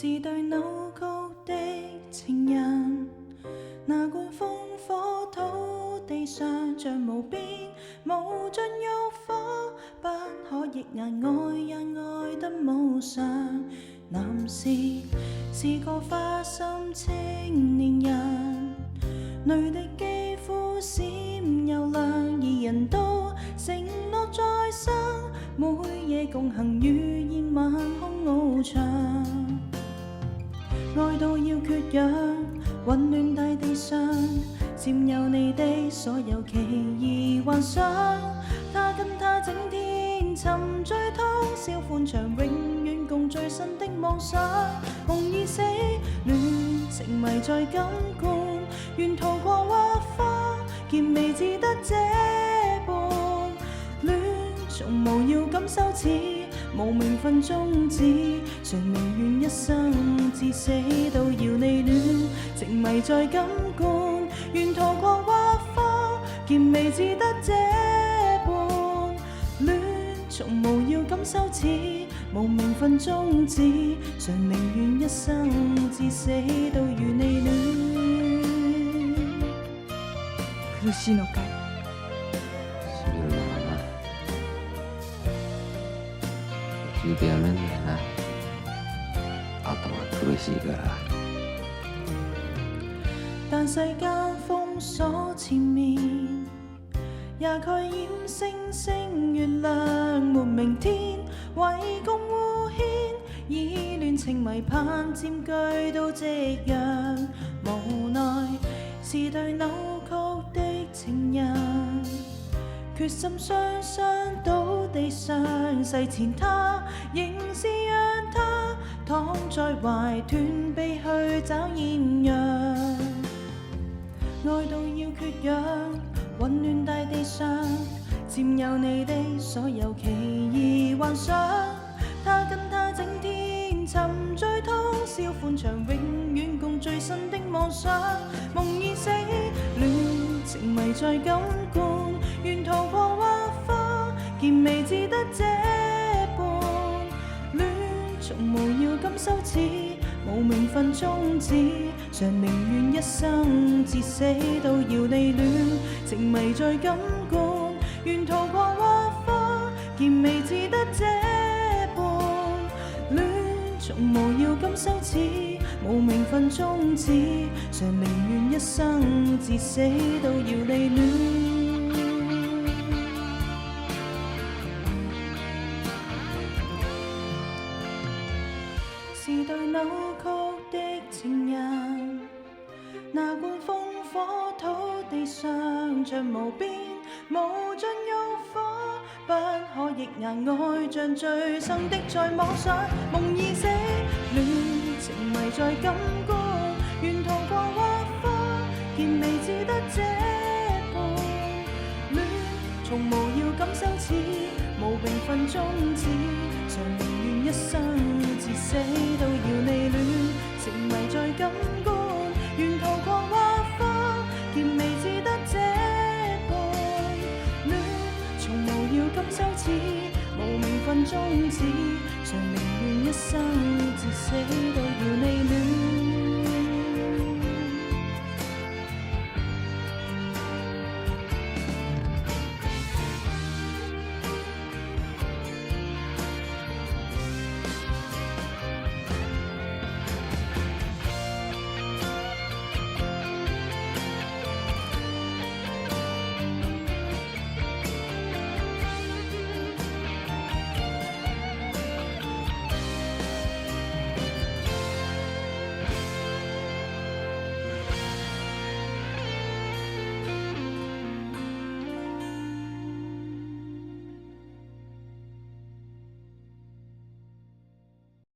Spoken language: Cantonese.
是對扭曲的情人，那罐烽火土地上像無邊無盡慾火，不可逆眼愛也愛得無常。男士是個花心青年人，女的肌膚閃又亮，二人都承諾再生，每夜共行與燕晚空翱翔。愛到要缺氧，混亂大地上，佔有你的所有奇異幻想。他跟他整天沉醉通宵歡暢，永遠共最新的妄想。夢已死，戀情迷在感官，沿途過畫花，見未至得這般。戀從無要感羞恥，無名分終止，誰寧願一生至死都要你戀？情迷在感官，沿途過畫花，見未至得這般。戀從無要感羞恥，無名分終止，誰寧願一生至死都與你戀？苦しいのかい？しみるのはな、途中でやめんなよな。あとは苦しいから。但世間封鎖前面，也蓋掩星星月亮，沒明天，為共互牽，以戀情迷盼佔據到夕陽。無奈是對扭曲的情人，決心雙雙倒地上，誓前他仍是讓他躺在懷，斷臂去找豔陽。愛到要缺氧，混亂大地上，佔有你的所有奇異幻想。他跟他整天沉醉通宵歡暢，永遠共最新的妄想。夢已死，戀情迷在感官，沿途過畫花，見未至得這般。戀從無要感羞恥，無名分終止，常寧願一生至死都要你戀。情迷在感官，沿途過畫花，見未至得這般。戀從無要感羞恥，無名分終止，常寧願一生至死都要你戀。是對扭曲的情人，那罐烽火土地上像無邊無盡慾火，不可逆眼愛像最生的在妄想。夢已死，戀情迷在感官，沿途過畫花，見未至得這般。戀從無要感羞恥，無名分終止，常寧願一生至死都要你戀。情迷在感官，沿途過畫花，見未至得這般。戀從無要感羞恥，無名分終止，常寧願一生至死都要你戀。